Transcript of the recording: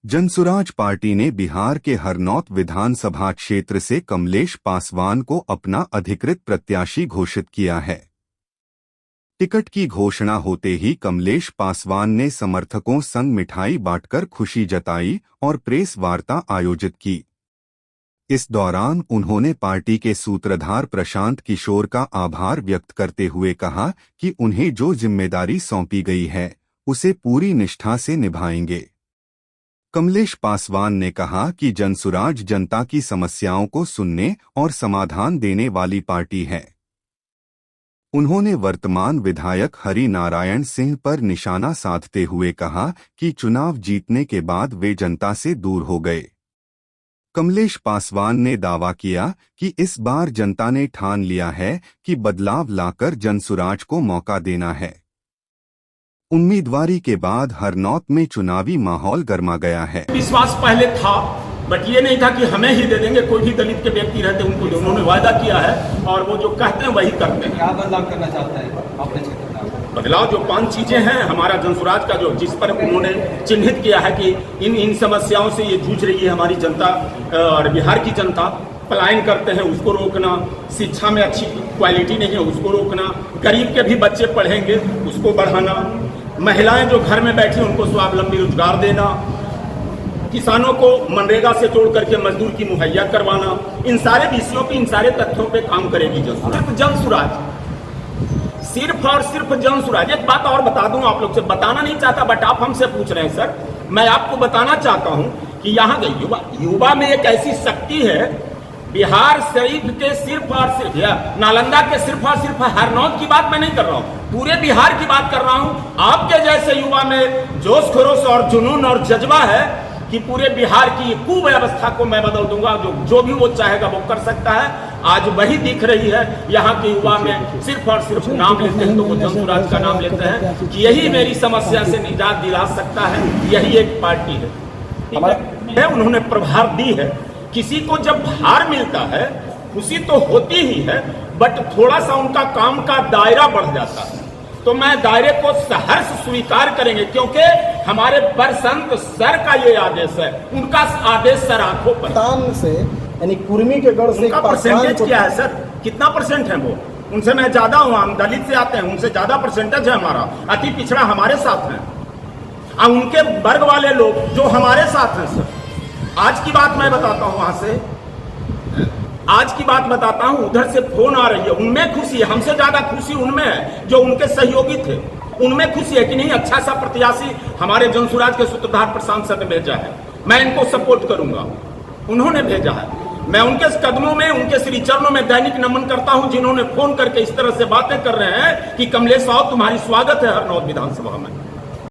Jan Suraaj party ने बिहार के हरनौत विधानसभा क्षेत्र से कमलेश पासवान को अपना अधिकृत प्रत्याशी घोषित किया है। टिकट की घोषणा होते ही कमलेश पासवान ने समर्थकों संग मिठाई बांटकर खुशी जताई और प्रेस वार्ता आयोजित की। इस दौरान उन्होंने पार्टी के सूत्रधार प्रशांत किशोर का आभार व्यक्त करते हुए कहा कि उन्हें जो जिम्मेदारी सौंपी गई है उसे पूरी निष्ठा से निभाएंगे। कमलेश पासवान ने कहा कि जनसुराज जनता की समस्याओं को सुनने और समाधान देने वाली पार्टी है। उन्होंने वर्तमान विधायक हरि नारायण सिंह पर निशाना साधते हुए कहा कि चुनाव जीतने के बाद वे जनता से दूर हो गए। कमलेश पासवान ने दावा किया कि इस बार जनता ने ठान लिया है कि बदलाव लाकर जनसुराज को मौका देना है। उम्मीदवारी के बाद हरनौत में चुनावी माहौल गर्मा गया है। विश्वास पहले था, बट ये नहीं था कि हमें ही दे देंगे। कोई भी दलित के व्यक्ति रहते उनको जो उन्होंने वायदा किया है और वो जो कहते हैं वही करते हैं। क्या बदलाव करना चाहते हैं अपने क्षेत्र में? बदलाव जो 5 चीजें हैं हमारा जनसुराज का, जो जिस पर उन्होंने चिन्हित किया है कि इन समस्याओं से ये जूझ रही है हमारी जनता और बिहार की जनता। पलायन करते हैं उसको रोकना, शिक्षा में अच्छी क्वालिटी नहीं है उसको रोकना, गरीब के भी बच्चे पढ़ेंगे उसको बढ़ाना, महिलाएं जो घर में बैठी उनको स्वावलंबी रोजगार देना, किसानों को मनरेगा से जोड़ करके मजदूर की मुहैया करवाना। इन सारे विषयों पे, इन सारे तथ्यों पे काम करेगी जनसुराज। सिर्फ और सिर्फ जनसुराज। एक बात और बता दूं, आप लोग से बताना नहीं चाहता बट आप हमसे पूछ रहे हैं सर, मैं आपको बताना चाहता हूं कि यहाँ के युवा में एक ऐसी शक्ति है। बिहार शरीफ के सिर्फ और सिर्फ या नालंदा के सिर्फ और सिर्फ हरनौत की बात मैं नहीं कर रहा हूँ, पूरे बिहार की बात कर रहा हूँ। आपके जैसे युवा में जोश खरोश और जुनून और जज्बा है कि पूरे बिहार की कुव्यवस्था को मैं बदल दूंगा। जो भी वो चाहेगा वो कर सकता है। आज वही दिख रही है यहाँ के युवा में। सिर्फ और सिर्फ नाम लेते हैं तो वो जनसुराज का नाम लेते हैं कि यही मेरी समस्या से निजात दिला सकता है, यही एक पार्टी है। उन्होंने प्रभार दी है। किसी को जब भार मिलता है खुशी तो होती ही है, बट थोड़ा सा उनका काम का दायरा बढ़ जाता है तो मैं दायरे को सहर्ष स्वीकार करेंगे, क्योंकि हमारे बरसंत सर का ये आदेश है। उनका आदेश सर आंखों पर से यानी कुर्मी के गढ़ से परसेंटेज क्या है सर, कितना परसेंट है वो? उनसे मैं ज्यादा हूँ, हम दलित से आते हैं, उनसे ज्यादा परसेंटेज है हमारा। अति पिछड़ा हमारे साथ है और उनके वर्ग वाले लोग जो हमारे साथ हैं सर। आज की बात मैं बताता हूं, वहां से आज की बात बताता हूं, उधर से फोन आ रही है, उनमें खुशी है। हमसे ज्यादा खुशी उनमें है जो उनके सहयोगी थे, उनमें खुशी है कि नहीं अच्छा सा प्रत्याशी हमारे जनसुराज के सूत्रधार प्रशांत सर ने भेजा है, मैं इनको सपोर्ट करूंगा। उन्होंने भेजा है, मैं उनके कदमों में, उनके श्री चरणों में दैनिक नमन करता हूं, जिन्होंने फोन करके इस तरह से बातें कर रहे हैं कि कमलेश साहब तुम्हारी स्वागत है हरनौत विधानसभा में।